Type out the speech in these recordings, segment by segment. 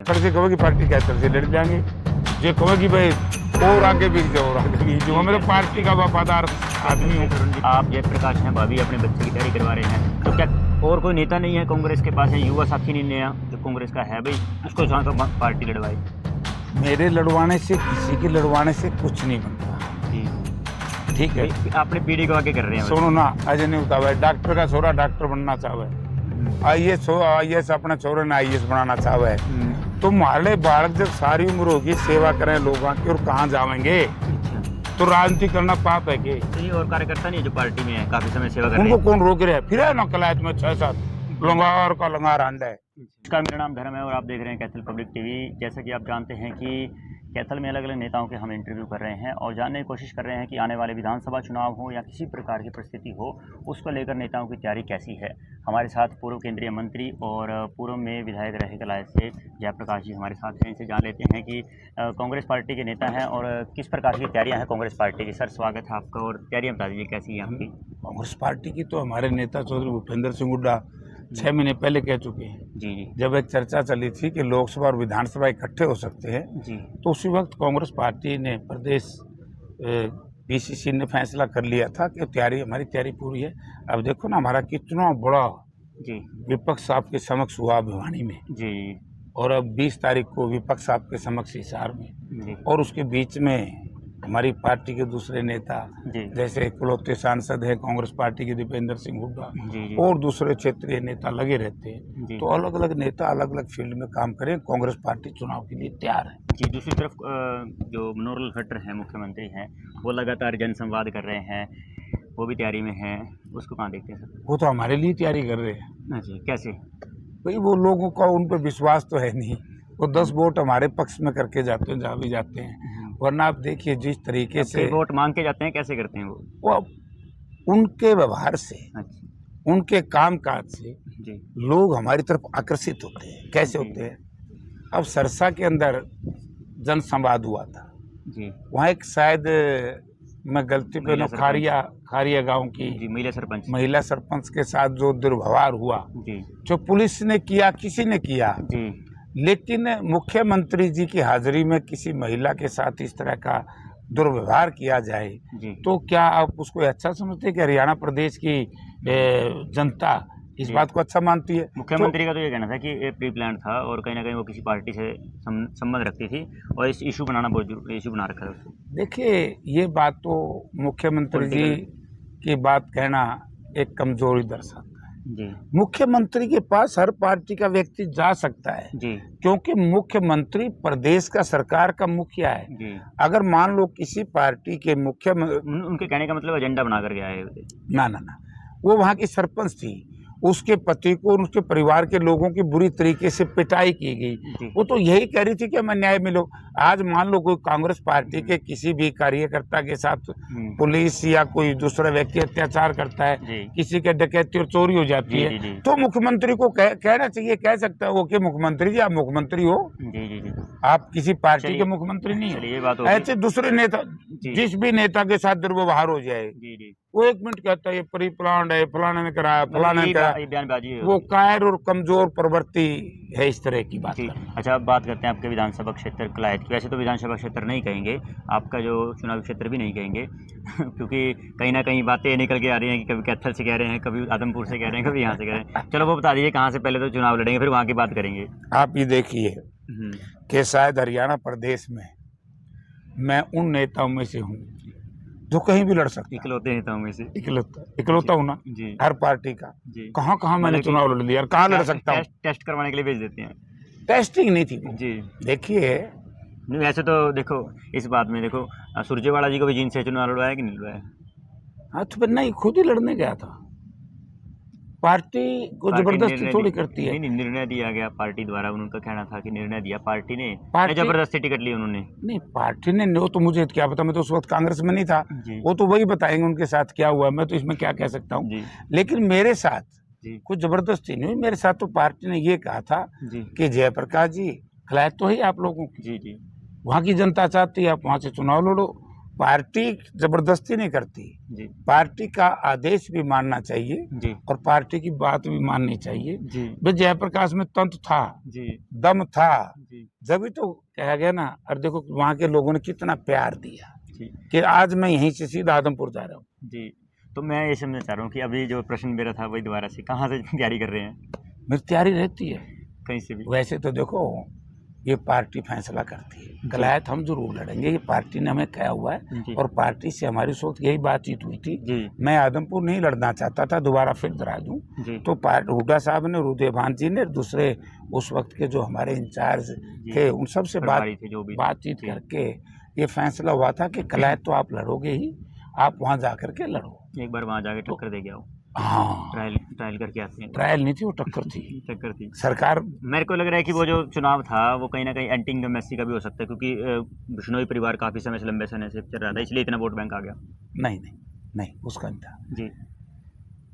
खड़े से कहोगे पार्टी कैथल से लड़ जाएंगे, जो कहोगे भाई और आगे भी जाओ और आगे भी जाओ, मैं तो पार्टी का वफादार आदमी हूँ। आप जयप्रकाश हैं, भाभी अपने बच्चे की तैयारी करवा रहे हैं, तो क्या और कोई नेता नहीं है कांग्रेस के पास है, युवा साथी नहीं नया जो कांग्रेस का है भाई, उसको जहाँ का पार्टी लड़वाए? मेरे लड़वाने से, किसी के लड़वाने से कुछ नहीं बनता। जी ठीक है, अपने पीढ़ी को आगे कर रहे हैं। सुनो ना, अजय नहीं होता है, डॉक्टर का छोरा डॉक्टर बनना चाहे, आईएएस अपने छोरे ने आईएएस बनाना चाहे, तो हमारे बालक जब सारी उम्र होगी सेवा करें लोगों की, और कहाँ जाएंगे? तो राजनीति करना पाप है कि? तो और कार्यकर्ता नहीं जो पार्टी में है, काफी समय सेवा कर रहे उनको हैं। कौन रोक रहे हैं? फिर है ना कलायत में 6-7 लंगार का लंगार अंडा है। नमस्कार, मेरा नाम धर्म है और आप देख रहे हैं कैथल पब्लिक टीवी। जैसा कि आप जानते हैं कि कैथल में अलग अलग नेताओं के हम इंटरव्यू कर रहे हैं और जानने की कोशिश कर रहे हैं कि आने वाले विधानसभा चुनाव हो या किसी प्रकार की परिस्थिति हो, उसको लेकर नेताओं की तैयारी कैसी है। हमारे साथ पूर्व केंद्रीय मंत्री और पूर्व में विधायक रहे कलायत से जयप्रकाश जी हमारे साथ हैं। इनसे जान लेते हैं कि कांग्रेस पार्टी के नेता हैं और किस प्रकार की तैयारियाँ हैं कांग्रेस पार्टी की। सर, स्वागत है आपका और तैयारियाँ बता दीजिए कैसी है आपकी। कांग्रेस पार्टी की तो हमारे नेता चौधरी भूपेंद्र सिंह हुड्डा 6 महीने पहले कह चुके हैं। जी जी जब एक चर्चा चली थी कि लोकसभा और विधानसभा इकट्ठे हो सकते हैं, जी तो उसी वक्त कांग्रेस पार्टी ने प्रदेश पीसीसी ने फैसला कर लिया था कि हमारी तैयारी पूरी है। अब देखो ना, हमारा कितना बड़ा जी विपक्ष आपके समक्ष हुआ भिवानी में, जी और अब 20 तारीख को विपक्ष आपके समक्ष हिसार में, जी और उसके बीच में हमारी पार्टी के दूसरे नेता, जी जैसे इकलौते सांसद हैं कांग्रेस पार्टी के दीपेंद्र सिंह हुड्डा, जी जी और दूसरे क्षेत्रीय नेता लगे रहते हैं। जी तो अलग अलग नेता अलग अलग फील्ड में काम करें, कांग्रेस पार्टी चुनाव के लिए तैयार है। जी। दूसरी तरफ जो मनोहर खट्टर हैं, मुख्यमंत्री हैं, वो लगातार जनसंवाद कर रहे हैं, वो भी तैयारी में हैं, उसको कहाँ देखते हैं सर? वो तो हमारे लिए तैयारी कर रहे हैं जी, कैसे? भाई। वो लोगों का उन पर विश्वास तो है नहीं, वो 10 वोट हमारे पक्ष में करके जाते हैं जहाँ भी जाते हैं। वरना आप देखिए जिस तरीके से वोट मांग के जाते हैं, कैसे करते हैं वो? उनके व्यवहार से, अच्छा उनके कामकाज से जी लोग हमारी तरफ आकर्षित होते हैं। कैसे होते हैं? अब सरसा के अंदर जनसंवाद हुआ था, जी वहाँ एक शायद मैं गलती पे महिला सरपंच। खारिया गांव की जी महिला सरपंच के साथ जो दुर्व्यवहार हुआ, जी जो पुलिस ने किया, किसी ने किया, जी लेकिन मुख्यमंत्री जी की हाजिरी में किसी महिला के साथ इस तरह का दुर्व्यवहार किया जाए, जी तो क्या आप उसको अच्छा समझते हैं कि हरियाणा प्रदेश की जनता इस जी। बात को अच्छा मानती है? मुख्यमंत्री का तो ये कहना था कि ये प्री प्लान था और कहीं ना कहीं वो किसी पार्टी से संबंध रखती थी और इस इशू बनाना बहुत इशू बना रखा है उसको। देखिए, ये बात तो मुख्यमंत्री जी की बात कहना एक कमजोरी दर्शाता है। जी मुख्यमंत्री के पास हर पार्टी का व्यक्ति जा सकता है, जी क्योंकि मुख्यमंत्री प्रदेश का सरकार का मुखिया है। जी अगर मान लो किसी पार्टी के उनके कहने का मतलब एजेंडा बना कर गया है। ना, वो वहाँ की सरपंच थी, उसके पति को और उसके परिवार के लोगों की बुरी तरीके से पिटाई की गई। वो तो यही कह रही थी कि हमें न्याय मिलो। आज मान लो कोई कांग्रेस पार्टी के किसी भी कार्यकर्ता के साथ पुलिस या कोई दूसरा व्यक्ति अत्याचार करता है, किसी के डकैती और चोरी हो जाती है, तो मुख्यमंत्री को कहना चाहिए, कह सकता है वो कि मुख्यमंत्री जी आप मुख्यमंत्री हो, आप किसी पार्टी के मुख्यमंत्री नहीं हो। ऐसे दूसरे नेता, जिस भी नेता के साथ दुर्व्यवहार हो जाए, वो 1 मिनट कहता है ये प्री प्लान है, फलाने ने कराया, फलाने ने कराया, बयानबाजी है। वो कायर और कमजोर प्रवृत्ति है, इस तरह की बात। अच्छा, अब बात करते हैं आपके विधानसभा क्षेत्र कलायत की। वैसे तो विधानसभा क्षेत्र नहीं कहेंगे, आपका जो चुनावी क्षेत्र भी नहीं कहेंगे क्योंकि कहीं ना कहीं बातें निकल के आ रही हैं कि कभी कैथल से कह रहे हैं, कभी आदमपुर से कह रहे हैं, कभी यहाँ से कह रहे हैं। चलो वो बता दीजिए कहाँ से पहले तो चुनाव लड़ेंगे, फिर वहाँ की बात करेंगे। आप ये देखिए कि शायद हरियाणा प्रदेश में मैं उन नेताओं में से हूँ जो कहीं भी लड़ सकता है। इकलौते नेताओं में से इकलौता हूँ ना हर पार्टी का। कहाँ मैंने चुनाव लड़ लिया और कहाँ लड़ सकता हूँ? टेस्ट करवाने के लिए भेज देते हैं। टेस्टिंग नहीं थी जी। देखिए, नहीं वैसे तो देखो, इस बात में देखो, सुरजेवाला जी को भी जींद से चुनाव लड़वाया कि नहीं लड़वाया? हाँ तो फिर नहीं, खुद ही लड़ने गया था। पार्टी को जबरदस्ती थोड़ी करती है। नहीं, निर्णय दिया गया पार्टी द्वारा, उनका कहना था कि निर्णय दिया पार्टी ने, जबरदस्ती टिकट ली उन्होंने। नहीं, पार्टी ने, वो तो मुझे क्या पता, मैं तो उस वक्त कांग्रेस में नहीं था, वो तो वही बताएंगे उनके साथ क्या हुआ, मैं तो इसमें क्या कह सकता हूँ। लेकिन मेरे साथ कुछ जबरदस्ती नहीं हुई, मेरे साथ तो पार्टी ने ये कहा था कि जयप्रकाश जी, खिलायत तो है आप लोगों की, वहाँ की जनता चाहती है आप वहाँ से चुनाव लड़ो, पार्टी जबरदस्ती नहीं करती, जी पार्टी का आदेश भी मानना चाहिए जी और पार्टी की बात भी माननी चाहिए। जी भाई जयप्रकाश में तंत्र था, जी दम था, जी जब तो कहा गया ना। और देखो वहां के लोगों ने कितना प्यार दिया जी कि आज मैं यहीं से सीधा आदमपुर जा रहा हूँ। जी। तो मैं ये समझना चाह रहा हूँ कि अभी जो प्रश्न मेरा था वही दोबारा से कहाँ से तैयारी कर रहे हैं? मेरी तैयारी रहती है। कहीं से भी? वैसे तो देखो ये पार्टी फैसला करती है, कलायत हम जरूर लड़ेंगे, ये पार्टी ने हमें कहा हुआ है जी और पार्टी से हमारी सोच यही बातचीत हुई थी। जी मैं आदमपुर नहीं लड़ना चाहता था, दोबारा फिर डरा दूं, जी तो हुड्डा साहब ने, रुदेभान जी ने, दूसरे उस वक्त के जो हमारे इंचार्ज जी थे उन सब से प्रभारी थे जो भी थे। बातचीत जी करके ये फैसला हुआ था कि कलायत तो आप लड़ोगे ही, आप वहां जाकर के लड़ो। एक बार वहाँ जाके टक्कर दे गया हो, हाँ, ट्रायल ट्रायल करके आते हैं। ट्रायल नहीं थी, वो टक्कर थी। टक्कर थी। सरकार मेरे को लग रहा है कि वो जो चुनाव था वो कहीं ना कहीं एंटी इनकम्बेंसी का भी हो सकता है, क्योंकि बिश्नोई परिवार काफ़ी समय से लंबे समय से चल रहा था, इसलिए इतना वोट बैंक आ गया। नहीं नहीं नहीं, उसका नहीं था। जी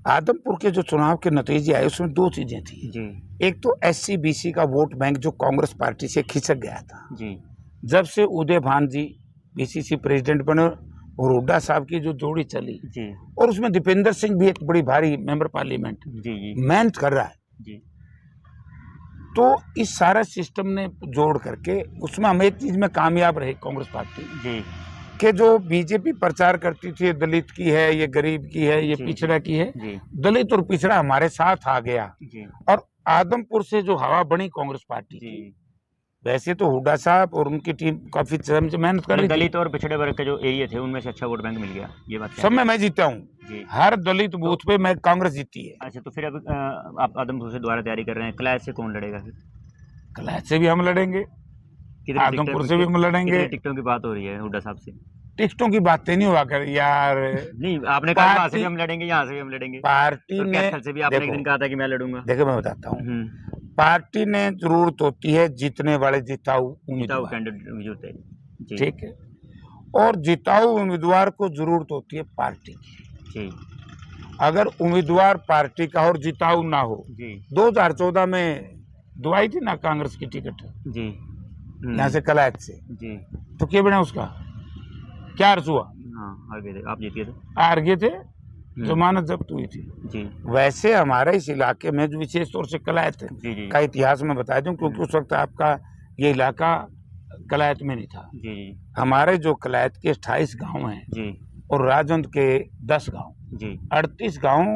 आदमपुर के जो चुनाव के नतीजे आए उसमें दो चीजें थी। जी एक तो SC BC का वोट बैंक जो कांग्रेस पार्टी से खिसक गया था, जी जब से उदय भान जी PCC प्रेसिडेंट बने और हुड्डा साहब की जो जोड़ी चली, जी और उसमें दीपेंद्र सिंह भी एक बड़ी भारी मेंबर पार्लियामेंट जी जी मेहनत कर रहा है, जी तो इस सारा सिस्टम ने जोड़ करके उसमें हम एक चीज में कामयाब रहे कांग्रेस पार्टी जी के, जो बीजेपी प्रचार करती थी दलित की है, ये गरीब की है, ये जी, पिछड़ा की है, जी दलित और पिछड़ा हमारे साथ आ गया जी और आदमपुर से जो हवा बनी कांग्रेस पार्टी की। जी। वैसे तो हुड्डा साहब और उनकी टीम काफी समय से मेहनत कर रही थी, दलित और पिछड़े वर्ग के जो एरिया थे उनमें से अच्छा वोट बैंक मिल गया, ये बात सब में मैं जीता हूँ, जी। हर दलित बूथ पे मैं कांग्रेस जीती है। अच्छा, तो फिर अब आप आदमपुर से दोबारा तैयारी कर रहे हैं, क्लास से कौन लड़ेगा फिर? कलायत से भी हम लड़ेंगे, कितने आदमपुर से भी हम लड़ेंगे। कितने टिकटों की बात हो रही है हुड्डा साहब से? टिकटों की बातें नहीं हुआ कर यार। नहीं, आपने कहा वहाँ से भी पार्टी हम लड़ेंगे, यहाँ से भी हम लड़ेंगे, पार्टी और ने कैथल से भी आपने एक देखो दिन कहा था कि मैं लड़ूंगा। देखो मैं बताता हूँ, पार्टी ने जरूरत होती है जीतने वाले जिताऊ जिताऊ उम्मीदवार, कैंडिडेट जीते जी ठीक है, और जिताऊ उम्मीदवार को जरूरत होती है पार्टी की। जी अगर उम्मीदवार पार्टी का और जिताऊ ना हो, जी 2014 में दुआई थी ना कांग्रेस की टिकट जी यहाँ से कलायत से, जी तो क्या बना उसका, क्या अर्ज हुआ, हाँ, आगे थे आप, जीतिए थे हार गए थे, जमानत जब्त हुई थी। जी वैसे हमारे इस इलाके में जो विशेष तौर से कलायत जी जी का इतिहास में बता दूं, क्योंकि उस वक्त आपका ये इलाका कलायत में नहीं था। जी जी हमारे जो कलायत के 28 गांव हैं जी और राजौंद के 10 गांव, जी 38 गांव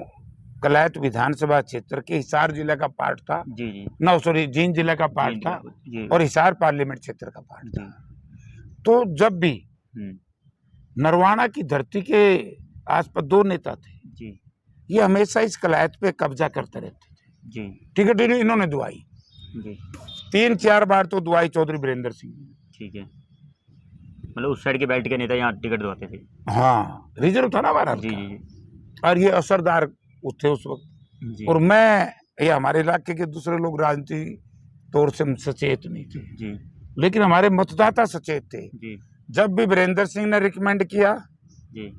कलायत विधानसभा क्षेत्र के हिसार जिले का पार्ट था, जी जी जींद जिले का पार्ट जी था जी और हिसार पार्लियामेंट क्षेत्र का पार्ट जी था। तो जब भी नरवाना की धरती के आसपास दो नेता थे, जी ये हमेशा इस कलायत पे कब्जा करते रहते थे। जी टिकट इन्होंने दुआई जी 3-4 बार तो दुआई चौधरी वीरेंद्र सिंह ने। ठीक है, मतलब उस साइड के बेल्ट के नेता यहाँ टिकट दवाते थे। हाँ, रिजर्व था ना हमारा जी हल्का। जी और ये असरदार थे उस वक्त। जी और मैं, ये हमारे इलाके के दूसरे लोग राजनीति तौर से सचेत नहीं थे, जी लेकिन हमारे मतदाता सचेत थे। जी जब भी वीरेंद्र सिंह ने रिकमेंड किया जी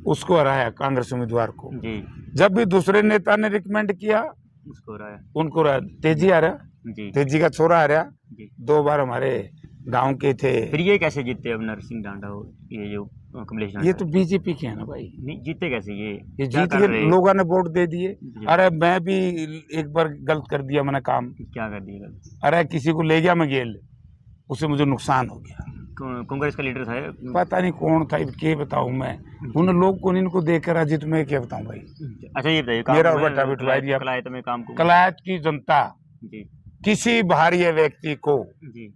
उसको हराया, कांग्रेस उम्मीदवार को। जी जब भी दूसरे नेता ने रिकमेंड किया उसको रहा है उनको हराया। तेजी आ रहा, जी तेजी का छोरा आ रहा, जी। 2 बार हमारे गांव के थे। फिर ये कैसे जीतते अब नरसिंह डांडा हो, ये जो कमलेश डांडा? ये तो बीजेपी के है ना भाई, नहीं जीतते कैसे ये ये क्या जीत कर के रहे? लोगों ने वोट दे दिए। जी। अरे मैं भी एक बार गलत कर दिया मैंने काम, क्या कर दिए गलत? अरे किसी को ले गया मैं गेल, उससे मुझे नुकसान हो गया। कांग्रेस का लीडर था ये? पता नहीं कौन था, क्या बताऊं मैं, उन लोग को इनको देखकर अजीत में क्या बताऊं भाई। अच्छा ये बताइए, मेरा बेटा बिठवाई दिया। कलायत में काम को कलायत की जनता जी किसी बाहरी व्यक्ति को जी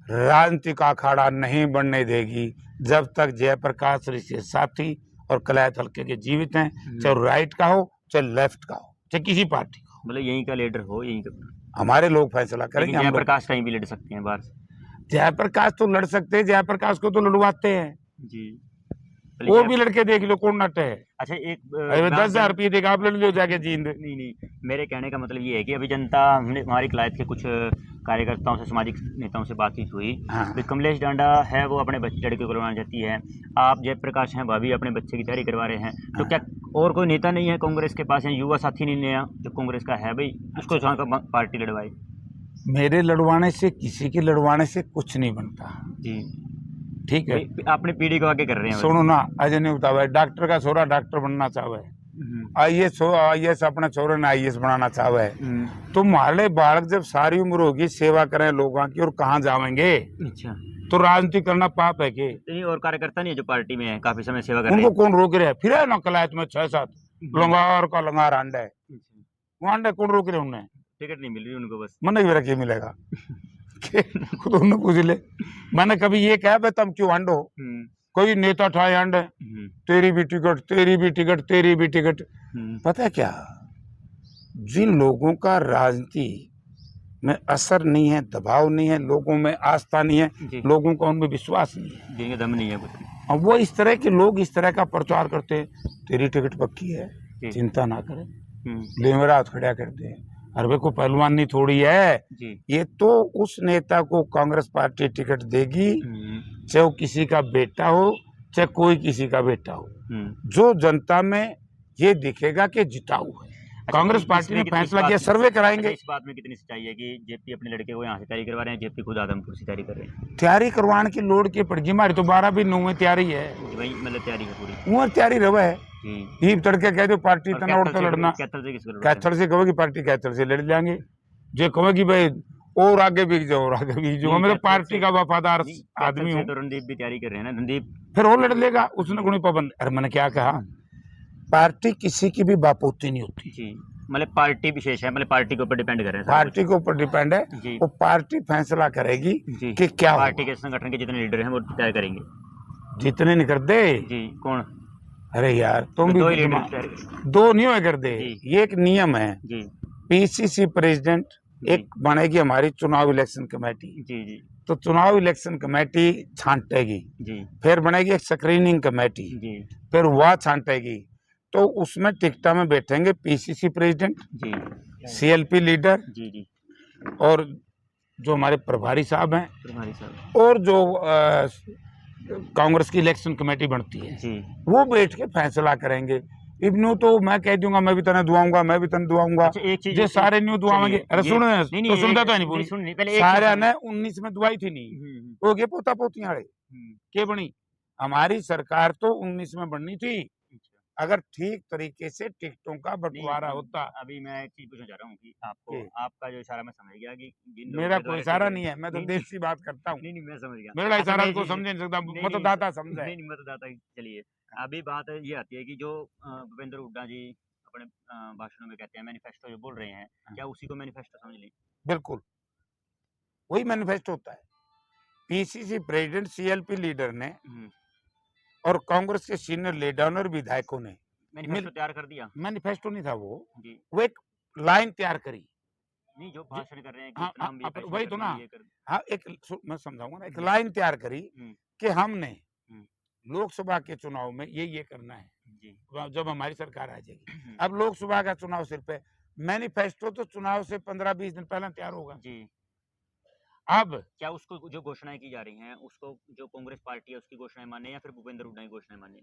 राजनीतिक अखाड़ा नहीं बनने देगी जब तक जयप्रकाश ऋषि साथी और कलायत हल्के के जीवित हैं, चाहे राइट का हो चाहे लेफ्ट का हो चाहे किसी पार्टी का हो। मतलब यहीं का लीडर हो, यहीं का। हमारे लोग फैसला करेंगे। हम लोग, जयप्रकाश कहीं भी लड़ सकते हैं बाहर से? जयप्रकाश तो लड़ सकते हैं, जयप्रकाश को तो लड़वाते हैं, जी वो भी लड़के देख लो कौन नट है। अच्छा एक 10,000 रुपये देगा, आप लड़ लो जाके जींद। नहीं नहीं, मेरे कहने का मतलब ये है कि अभी जनता, हमने हमारी कलायत के कुछ कार्यकर्ताओं से, सामाजिक नेताओं से बातचीत हुई। हाँ। भी कमलेश डांडा है वो अपने बच्चे लड़के को करवाना चाहती है, आप जयप्रकाश हैं भाभी अपने बच्चे की तैयारी करवा रहे हैं, तो क्या और कोई नेता नहीं है कांग्रेस के पास, या युवा साथी नहीं नया जो कांग्रेस का है भाई उसको जहाँ का पार्टी लड़वाए? मेरे लड़वाने से, किसी के लड़वाने से कुछ नहीं बनता। जी ठीक है। अपनी पीढ़ी को आगे कर रहे हैं बस। सुनो ना, अजय ने बताया डॉक्टर का छोरा डॉक्टर बनना चाहे, आईएएस अपने छोरे ने आईएएस बनाना चाहे, तो हमारे बालक जब सारी उम्र होगी सेवा करें लोगों की और कहाँ जाएंगे? अच्छा, तो राजनीति करना पाप है के? नहीं और कार्यकर्ता नहीं है जो पार्टी में है, काफी समय सेवा कर रहे उनको हैं। कौन रोक रहे है? फिर है ना कलायत में 6-7 लंगार का लंगार अंडा है, अच्छा, वो अंडा कौन रोक रहे उन्हें? टिकट नहीं मिल रही उनको बस। मन नहीं रखे मिलेगा खुद उन्हें पूछ ले। मैंने कभी ये कहा भाई तुम क्यों अंडो? कोई नेता ठाए अंड है, तेरी भी टिकट, तेरी भी टिकट, तेरी भी टिकट। पता है क्या, जिन लोगों का राजनीति में असर नहीं है, दबाव नहीं है, लोगों में आस्था नहीं है, जी। लोगों का उनमें विश्वास नहीं है, जिनके दम नहीं है कुछ। और वो इस तरह के लोग इस तरह का प्रचार करते हैं, तेरी टिकट पक्की है, जी। चिंता ना करें, ले मेरा हाथ खड़ा करते हैं। अरबे को पहलवान नहीं थोड़ी है जी। ये, तो उस नेता को कांग्रेस पार्टी टिकट देगी, चाहे वो किसी का बेटा हो, चाहे कोई किसी का बेटा हो, जो जनता में ये दिखेगा कि जिताऊ है। कांग्रेस पार्टी ने फैसला किया, सर्वे कराएंगे। इस बात में कितनी सच्चाई है कि जेपी अपने लड़के को यहाँ से तैयारी करवा रहे हैं, जेपी खुद आदमपुर से तैयारी कर रहे हैं? तैयारी करवाने की लोड़ की पड़गी, हमारी तो 12 भी 9 में तैयारी है, वही मतलब तैयारी है पूरी। वो तैयारी रवा है। ही तड़के कह दो पार्टी तना उड़ तो लड़ना, कैथल से किसको? कैथल से कहोगी पार्टी, कैथल से लड़ जाएंगे। जो कहोगी भाई और आगे बिक जाओ, और आगे बिक जाओ, मैं तो पार्टी का वफादार आदमी हूँ। तो रणदीप भी तैयारी कर रहे हैं ना, रणदीप फिर वो लड़ लेगा, उसने कोई पाबंद। अरे मैंने क्या कहा, पार्टी किसी की भी बापोती नहीं होती जी, मतलब पार्टी विशेष है, मतलब पार्टी के ऊपर डिपेंड कर रहे हैं, पार्टी के ऊपर डिपेंड है। वो पार्टी फैसला करेगी कि क्या पार्टी के संगठन के जितने लीडर हैं वो तय करेंगे। जितने नहीं कर दे जी, कौन? अरे यार तुम भी दो नहीं हो कर दे, ये एक नियम है। पीसीसी प्रेसिडेंट एक बनेगी हमारी चुनाव इलेक्शन कमेटी, जी, तो चुनाव इलेक्शन कमेटी छांटेगी, फिर बनेगी एक स्क्रीनिंग कमेटी, फिर वह छांटेगी, तो उसमें टिकटा में बैठेंगे पीसीसी प्रेसिडेंट, सीएलपी लीडर, और जो हमारे प्रभारी साहब हैं, और जो कांग्रेस की इलेक्शन कमेटी बनती है, वो बैठ के फैसला करेंगे। इब्नू तो मैं कह दूंगा मैं भी तने दुआऊंगा, मैं भी तने दुआऊंगा, जो सारे न्यू दुआएंगे। अरे सुन तो सुनता तो नहीं पूरी, सारे ने 19 में दुआई थी नहीं, हो गए पोता पोतियां के बनी। हमारी सरकार तो 19 में बननी थी, अगर ठीक तरीके से टिकटों का बंटवारा होता। अभी मैं एक चीज पूछना चाह रहा हूँ कि आपको, आपका जो इशारा मैं समझ गया कि मेरा कोई इशारा नहीं है, मैं तो देश की बात करता हूँ। नहीं मैं समझ गया, मेरा इशारा को समझ नहीं सकता, मतदाता समझे। नहीं मतदाता। चलिए अभी बात ये आती है कि जो भूपेंद्र हुड्डा जी अपने भाषणों में कहते हैं मैनिफेस्टो जो बोल रहे हैं, क्या उसी को मैनिफेस्टो समझ लें? बिल्कुल वही मैनिफेस्टो होता है। पीसीसी प्रेसिडेंट, सीएलपी लीडर ने और कांग्रेस के सीनियर लीडर और विधायकों ने मैनिफेस्टो तैयार कर दिया। मैनिफेस्टो नहीं था वो एक लाइन तैयार करी। नहीं जो भाषण कर रहे हैं कि वही तो ना, हाँ एक मैं समझाऊंगा ना, एक लाइन तैयार करी कि हमने लोकसभा के चुनाव में ये करना है जब हमारी सरकार आ जाएगी। अब लोकसभा का चुनाव सिर्फ है, मैनिफेस्टो तो चुनाव से 15-20 दिन पहले तैयार होगा जी। अब क्या उसको जो घोषणाएं की जा रही हैं उसको जो कांग्रेस पार्टी है उसकी घोषणाएं माने या फिर भूपेंद्र हुड्डा की घोषणाएं माने?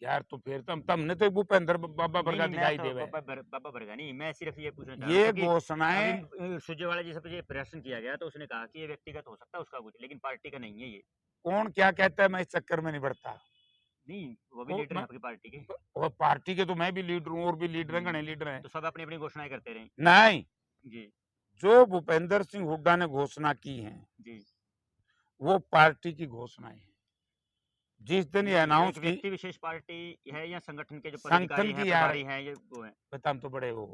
यार तो फिर तुमने तो भूपेंद्र बाबा बरगा दिखाई देवे। बाबा बरगा नहीं, मैं सिर्फ ये पूछना चाह रहा हूं ये घोषणाएं सुरजेवाला जी से प्रश्न किया गया तो उसने कहा कि ये व्यक्तिगत हो सकता है उसका कुछ, लेकिन पार्टी का नहीं है। ये कौन क्या कहता है मैं इस चक्कर में नहीं बढ़ता। नहीं वो भी लीडर है आपकी पार्टी के, और पार्टी के तो मैं भी लीडर हूँ और भी लीडर हैं, घने लीडर हैं, तो सब अपनी अपनी घोषणाएं करते रहे। नहीं जी, जो भूपेंद्र सिंह हुड्डा ने घोषणा की है जी वो पार्टी की घोषणाएं है। जिस दिन ये अनाउंस की, व्यक्ति विशेष पार्टी है या संगठन के जो पदाधिकारी हैं, प्रभारी हैं, ये वो है बताम तो बड़े हो।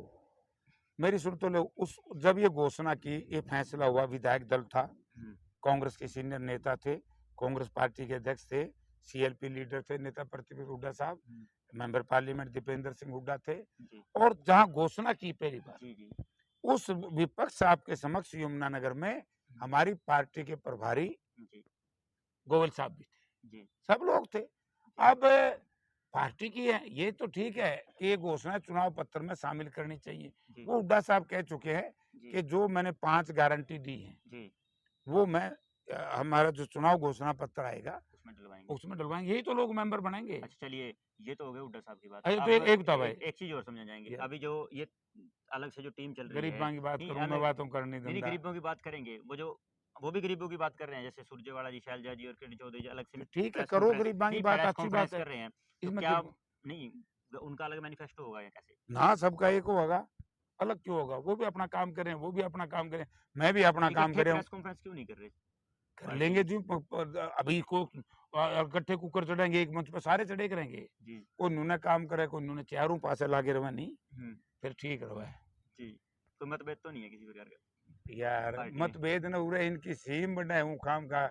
मेरी सुन तो लो, उस जब ये घोषणा की, ये फैसला हुआ, विधायक दल था, कांग्रेस के सीनियर नेता थे, कांग्रेस पार्टी के अध्यक्ष थे, सीएलपी लीडर थे नेता प्रतिपक्ष हुड्डा साहब, मेंबर पार्लियामेंट दीपेंद्र सिंह हुड्डा थे, और जहां घोषणा की पहली बार उस विपक्ष साहब के समक्ष यमुनानगर में हमारी पार्टी के प्रभारी गोविल साहब भी थे, सब लोग थे। अब पार्टी की है ये तो ठीक है कि ये घोषणा चुनाव पत्र में शामिल करनी चाहिए। वो हुड्डा साहब कह चुके हैं कि जो मैंने 5 गारंटी दी है वो मैं हमारा जो चुनाव घोषणा पत्र आएगा उसमें डलवाएंगे, यही तो लोग मेंबर बनाएंगे। अच्छा चलिए ये तो हो गया हुड्डा साहब की बात। तो एक बता भाई, एक चीज और समझा जाएंगे, अभी जो ये अलग से जो टीम चल रही है, गरीबों की बात करूं मैं, बातों करनी नहीं, गरीबों की बात करेंगे, वो जो वो भी गरीबों की बात कर रहे हैं, जैसे सुरजेवाला जी, शैलजा जी और किरण चौधरी जी अलग से ठीक है, प्रेस करो कॉन्फ्रेंस गरीबां की नहीं, बात, प्रेस अच्छी कॉन्फ्रेंस बात है। कर रहे हैं। तो इसमें क्या क्यों नहीं, उनका अलग मैनिफेस्टो होगा या कैसे? ना, सबका एक होगा, अलग क्यों होगा? वो भी अपना काम करें, वो भी अपना काम करें, मैं भी अपना काम इकट्ठे कर रहा हूँ। प्रेस कॉन्फ्रेंस क्यों नहीं कर रहे कर पार्टी लेंगे के? जी, अभी को इकट्ठे कुकर चढ़ेंगे एक मंच पे, सारे चढ़े करेंगे। जी। कोई नुने काम करे, कोई नुने चारों पासे लागे रहे नहीं, हुँ, फिर ठीक रहे। जी। तो मतभेद तो नहीं है किसी प्रकार का यार पार्टी में? मतभेद न हो रहे, इनकी सीम बनाए हूँ काम का,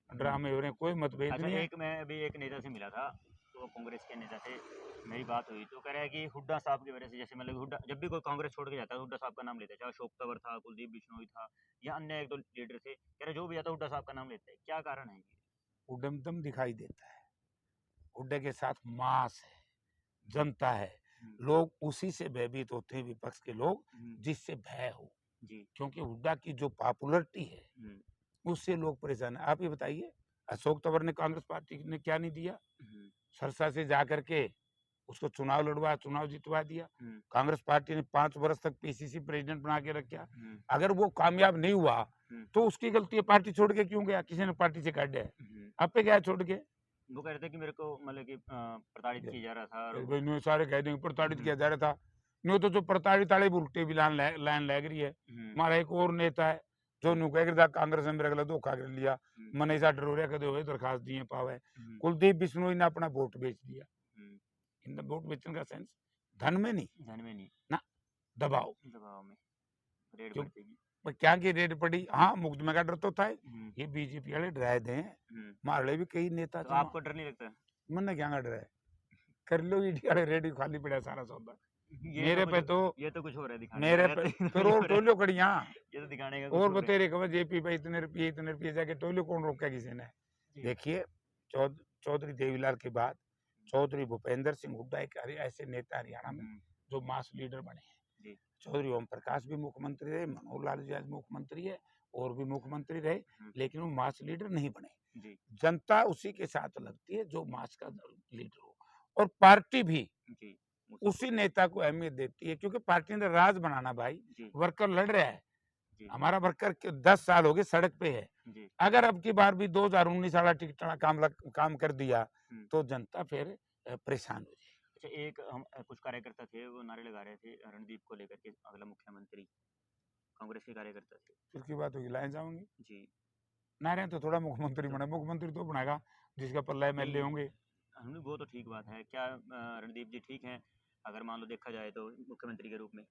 हुँ। ड्रामे हो रहे हैं, कोई मतभेद अच्छा, नहीं है। एक मैं अभी एक नेता से मिला था, तो कांग्रेस के नेता से मेरी बात हुई, तो कह रहा है कि हुड्डा साहब की वजह से, जैसे मतलब हुड्डा जब भी कोई कांग्रेस छोड़ के जाता है, हुड्डा साहब का नाम लेता है, चाहे अशोक तंवर था, कुलदीप बिश्नोई था या अन्य 1-2 लीडर थे, कह रहे जो भी आता है हुड्डा साहब का नाम लेता है। क्या कारण है ये? उद्यमदम दिखाई देता है, हुड्डे के साथ मास है, जनता है, हुँ, लोग उसी से भयभीत होते हैं, विपक्ष के लोग, हुँ, जिससे भय हो, जी, क्योंकि हुड्डा की जो पॉपुलरिटी है हुँ, उससे लोग परेशान हैं। आप ये बताइए, अशोक तंवर ने कांग्रेस पार्टी ने क्या नहीं दिया? हुँ, सरसा से जा करके उसको चुनाव लड़वाया, चुनाव जितवा दिया। हुँ, कांग्रेस पार्टी ने 5 वर्ष तक पीसीसी प्रेसिडेंट बना के रखा। हुँ, अगर वो कामयाब नहीं हुआ, हुँ, तो उसकी गलती है, पार्टी छोड़ के क्यों गया? किसी ने पार्टी से काट दिया? हुँ। आप पे गया छोड़ के? वो कह रहे थे कि मेरे को मतलब कि प्रताड़ित किया जा रहा था और भाई न्यू सारे कह देंगे प्रताड़ित हुँ, किया जा रहा था। न्यू तो जो प्रताड़ित वाले भी उल्टे भी लाइन लग रही है। हुँ, हमारा एक और नेता है, जो हुँ, न्यू कह रहा कांग्रेस ने मेरे गला धोखा कर लिया। हुँ, मनीषा डरोरिया कदे हुए दरखास्त दिए पावे। हुँ, कुलदीप बिश्नोई ने अपना वोट बेच दिया। हुँ। इन वोट बेचने का सेंस धन में नहीं, धन में नहीं, ना दबाव। दबाव में, रेड क्यों? बढ़ जाएगी। पर क्या की रेड पड़ी? हाँ, मुकदमे का डर तो था ही। हुँ, ये बीजेपी वाले डराए दे हैं। हुँ। मारले भी कई नेता तो चुनाव आपको डर नहीं लगता? मन क्या डर है? कर लो ईडी वाले रेडी खाली पड़ा सारा सौदा। ये तो मेरे कुछ पे तो ये तो कुछ और है दिखाने का, मेरे ये पे तो ये तो फिर कुछ और और है। टोलियो कड़ियां ये तो दिखाने का कुछ और और है। बतेरे खबर जेपी भाई इतने रुपये जाके टोलियो कौन रोका किसी ने? जी, देखिए, चौधरी देवीलाल के बाद चौधरी भूपेंद्र सिंह हुड्डा एक ऐसे नेता हरियाणा में हुँ, जो मास लीडर बने हैं। जी, चौधरी ओम प्रकाश भी मुख्यमंत्री रहे, मनोहर लाल जी आज मुख्यमंत्री है और भी मुख्यमंत्री रहे, हुँ, लेकिन वो मास लीडर नहीं बने। जी, जनता उसी के साथ लगती है जो मास का लीडर हो, और पार्टी भी जी, वो उसी सपोर्ट नेता को अहमियत देती है, क्योंकि पार्टी ने राज बनाना भाई। जी, वर्कर लड़ रहा है, जी, हमारा वर्कर 10 साल हो गए सड़क पे है। जी, अगर अब की बार भी 2019 वाला टिकट वाला काम कर दिया, हुँ। तो जनता फिर परेशान हो जाएगी। अच्छा, एक हम कुछ कार्यकर्ता थे, वो नारे लगा रहे थे रणदीप को लेकर के अगला मुख्यमंत्री, कांग्रेस के कार्यकर्ता थे। फिर की बात होगी, लाए जाऊंगी जी, नारे तो थोड़ा मुख्यमंत्री तो बने, मुख्यमंत्री तो बनाएगा जिसका पल्ला एमएलए नहीं, होंगे। हमने वो तो ठीक बात है। क्या रणदीप जी ठीक हैं, अगर मान लो देखा जाए तो मुख्यमंत्री के रूप में?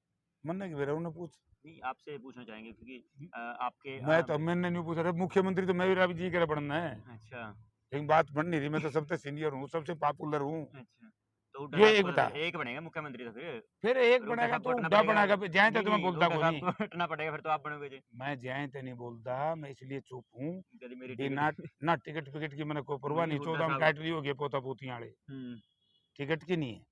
मन्ने की बेरा उन्हें पूछ। नहीं, आपसे पूछना चाहेंगे क्योंकि आपके मैं तो मैंने नहीं पूछा, मुख्यमंत्री तो मेरा भी जी करे बनना है, अच्छा, लेकिन बात बन नहीं रही। मैं तो सबसे सीनियर हूँ, सबसे पॉपुलर हूँ। अच्छा। तो हुड्डा ये साहब एक को बता, एक बनेगा मुख्यमंत्री तो फिर एक फिर हुड्डा बनेगा साहब को तो हटना उड्डा पड़ेगा। बनाएगा, जय तो मैं नहीं, बोलता हुड्डा को साहब नहीं। को हटना पड़ेगा फिर तो आप बनोगे जी। मैं जय तो नहीं बोलता, मैं इसलिए चुप हूँ, कभी मेरी बिना टिकट ना टिकट फिकट की मैंने कोई परवाह नहीं, नहीं। हुड्डा 14 में साहब काट रही होगी पोता पोती वाले, हुँ, टिकट की नहीं है,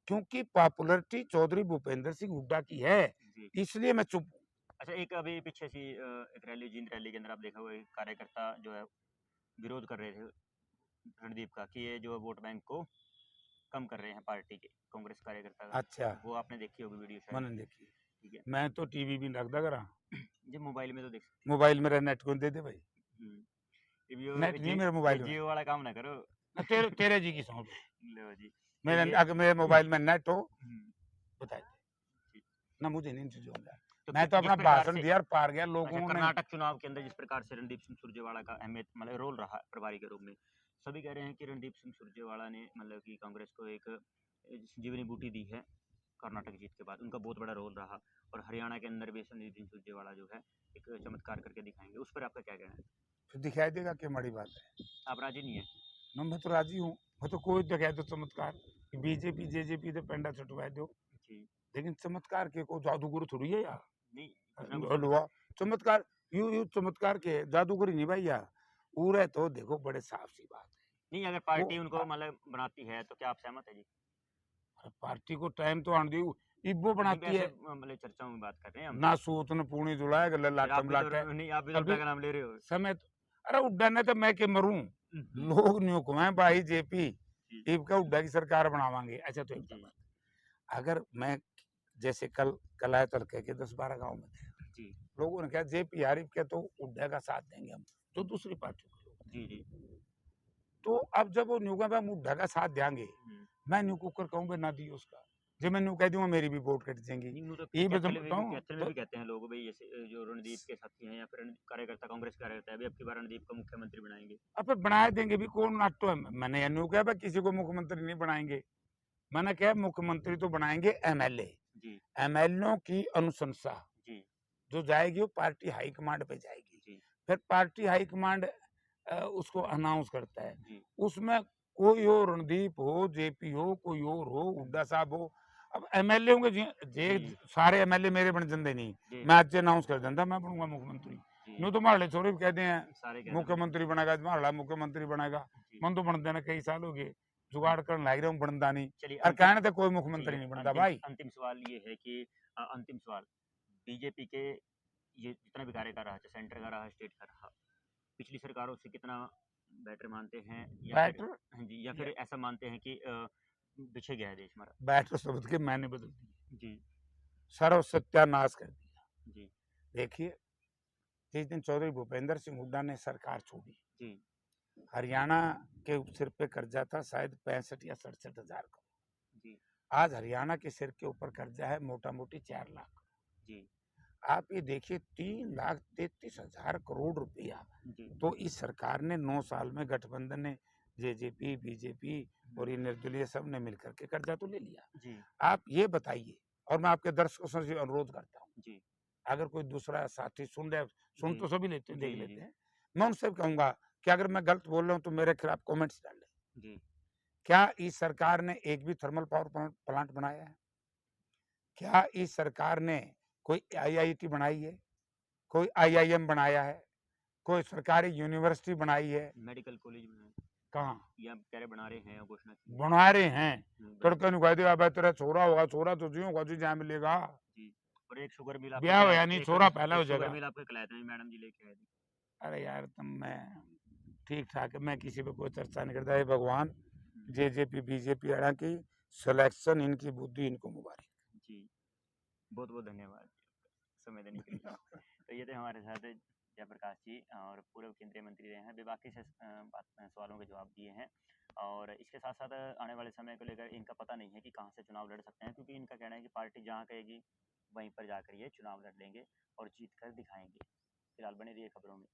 क्योंकि पॉपुलरिटी चौधरी भूपेंद्र सिंह हुड्डा की है, जी। इसलिए मैं चुप हूँ। अच्छा, एक अभी पीछे सी एक रैली जींद रैली के अंदर आप देखा होगा एक कार्यकर्ता जो है विरोध कर रहे थे रणदीप का कि ये जो है वोट बैंक को कम कर रहे हैं पार्टी के, कांग्रेस कार्यकर्ता का। अच्छा, वो आपने देखी होगी वीडियो शायद, मैंने देखी। ठीक है। मैं तो टीवी भी नहीं रखता करा, जी, मोबाइल में तो देख सकते मोबाइल मेरा नेट को दे दे भाई, हैं। हुँ, रिव्यू नेट नहीं जी मेरे ये मोबाइल में। जियो वाला काम ना करो। तेरे तेरे जी की सौंप, लो जी। तो मेरे ये अगर मेरे मोबाइल में नेट हो हुँ, बता दे, जी। ना मुझे नहीं चीजों का। तो मैं तो जिस अपना प्रकार भाषण से दिया और पार गया अच्छा, लोगों ने। कर्नाटक चुनाव के अंदर जिस प्रकार से रणदीप सिंह सुरजेवाला का अहमियत मतलब रोल रहा प्रभारी के रूप में, सभी कह रहे हैं कि रणदीप सिंह सुरजेवाला ने मतलब कि कांग्रेस को एक जीवनी बूटी दी है कर्नाटक जीत के बाद। उनका बहुत बड़ा रोल रहा और हरियाणा के अंदर भी रणदीप सिंह सुरजेवाला जो है एक चमत्कार करके दिखाएंगे। उस पर आपका क्या कहना है? फिर दिखाई देगा क्या बड़ी बात है? आप राजी नहीं है? ना मैं तो राजी हूँ, मैं तो कोई दिखाए दो चमत्कार, बीजेपी जेजेपी तो पेंडा छुटवा दो, जी, लेकिन चमत्कार के को जादूगर थोड़ी है यार। नहीं कुछ ना कुछ तो हलवा चमत्कार, यू चमत्कार के जादूगर नहीं भाई यार। पूरे तो देखो बड़े साफ सी बात है। नहीं, अगर वो पार्टी उनको मतलब बनाती है तो क्या आप सहमत है जी? पार्टी को टाइम तो आने दी, इब्बो नहीं, बनाती वैसे है मतलब चर्चाओं में बात कर रहे हैं हम। ना, सूत ने पूणी जुलाए गले फिर आप लाटम भी तो लाटे। नहीं, आप भी तो अभी हुड्डा का नाम ले रहे हो। समय अरे उड्डा ने तो मैं के मरूं, लोग न्यू को हैं भाई जेपी जी, इब का उड्डा की सरकार बनावांगे। अच्छा तो एक जी, बात, अगर मैं जैसे कल कल आए तलके के 10-12 गांव में थे, जी लोगों ने कहा जेपी आरिफ के तो हुड्डा का साथ देंगे हम, जो दूसरी पार्टी के लोग। जी जी। तो अब जब वो न्यू का हम हुड्डा का साथ देंगे, मैं न्यू कुकर कहूँगा ना दी उसका, जब मैं न्यू कह दूंगा मेरी भी वोट कट जाएंगी। नहीं, वो तो ये कैथल में भी बताऊँ कैथल में तो भी कहते हैं लोग भाई, जैसे जो रणदीप के साथी हैं या फिर कार्यकर्ता, कांग्रेस कार्यकर्ता है, अभी अब की बार रणदीप को मुख्यमंत्री बनाएंगे। अब बनाए देंगे भी कौन नाटो है। मैंने ये न्यू कहा भाई किसी को मुख्यमंत्री नहीं बनाएंगे, मैंने कहा मुख्यमंत्री तो बनाएंगे एमएलए, जी एमएलए की अनुशंसा जी जो जाएगी वो पार्टी हाईकमांड पे जाएगी, जी फिर पार्टी हाईकमांड उसको अनाउंस करता है। जी उसमें कोई हो, रणदीप हो, जेपी हो, कोई और हो, हुड्डा साहब हो, अब एमएलए होंगे जे जी सारे एमएलए मेरे बन जाते नहीं, जी मैं आज अनाउंस कर देता मैं बनूंगा मुख्यमंत्री। जी न्यू तो मारे छोरे भी कहते हैं सारे कहते हैं मुख्यमंत्री बनेगा, मारा मुख्यमंत्री बनेगा, जी। मन तो बनते ना कई साल हो गए, जुगाड़ करने लग रहा हूँ, बनता नहीं। चलिए और अंतिम, कहने तो कोई जी मुख्यमंत्री नहीं बनता अंतिम भाई। अंतिम सवाल ये है कि अंतिम सवाल, बीजेपी के ये जितना भी कार्यकाल रहा, चाहे सेंटर का रहा, स्टेट का रहा, पिछली सरकारों से कितना बेटर मानते हैं, या फिर बैटर हाँ जी, या फिर ऐसा मानते हैं कि पीछे गया है देश हमारा? बैटर शब्द के मैंने बदल दिए, जी सर्व सत्यानाश कर दिया। जी देखिए जिस दिन चौधरी भूपेंद्र सिंह हुड्डा ने सरकार छोड़ी, जी हरियाणा के सिर पे कर्जा था शायद 65 या 67 हजार करोड़। जी आज हरियाणा के सिर के ऊपर कर्जा है मोटा मोटी 4 लाख। जी आप ये देखिए 3,33,000 करोड़ रुपया जी तो इस सरकार ने 9 साल में, गठबंधन ने, जेजेपी, बीजेपी और ये निर्दलीय सब ने मिलकर के कर्जा तो ले लिया। जी आप ये बताइए, और मैं आपके दर्शकों से अनुरोध करता हूँ, जी अगर कोई दूसरा साथी सुन रहे, सुन जी तो सभी लेते हैं, जी देख जी लेते हैं, मैं उनसे कहूंगा कि अगर मैं गलत बोल रहा हूँ तो मेरे खिलाफ कमेंट्स डालें। जी क्या इस सरकार ने एक भी थर्मल पावर प्लांट बनाया है? क्या इस सरकार ने कोई आईआईटी बनाई है, कोई आईआईएम बनाया है, कोई सरकारी यूनिवर्सिटी बनाई है? मेडिकल कॉलेज में कहाँ या कह रहे बना रहे हैं, घोषणा की है। बना रहे हैं? बना तड़के नुका दिया भाई तेरा छोरा होगा, छोरा तो जी होगा जी, जहाँ मिलेगा जी। और एक शुगर मिल आपके ब्याह हो किलाए, या नहीं, एक छोरा पहला एक हो शुगर जाएगा। मिल आपके किलाए थे मैडम जी, लेके आए थे। अरे यार तुम, मैं ठीक ठाक है, मैं किसी पे कोई चर्चा नहीं करता। हे भगवान, जेजेपी बीजेपी हरियाणा की सिलेक्शन, इनकी बुद्धि इनको मुबारक। जी, बहुत बहुत धन्यवाद समय देने के लिए। तो ये थे हमारे साथ जयप्रकाश जी, और पूर्व केंद्रीय मंत्री रहे हैं, बेबाकी से सवालों के जवाब दिए हैं। और इसके साथ साथ आने वाले समय को लेकर इनका पता नहीं है कि कहाँ से चुनाव लड़ सकते हैं, क्योंकि इनका कहना है कि पार्टी जहाँ कहेगी वहीं पर जाकर ये चुनाव लड़ लेंगे और जीत कर दिखाएंगे। फिलहाल बने रहिए खबरों में।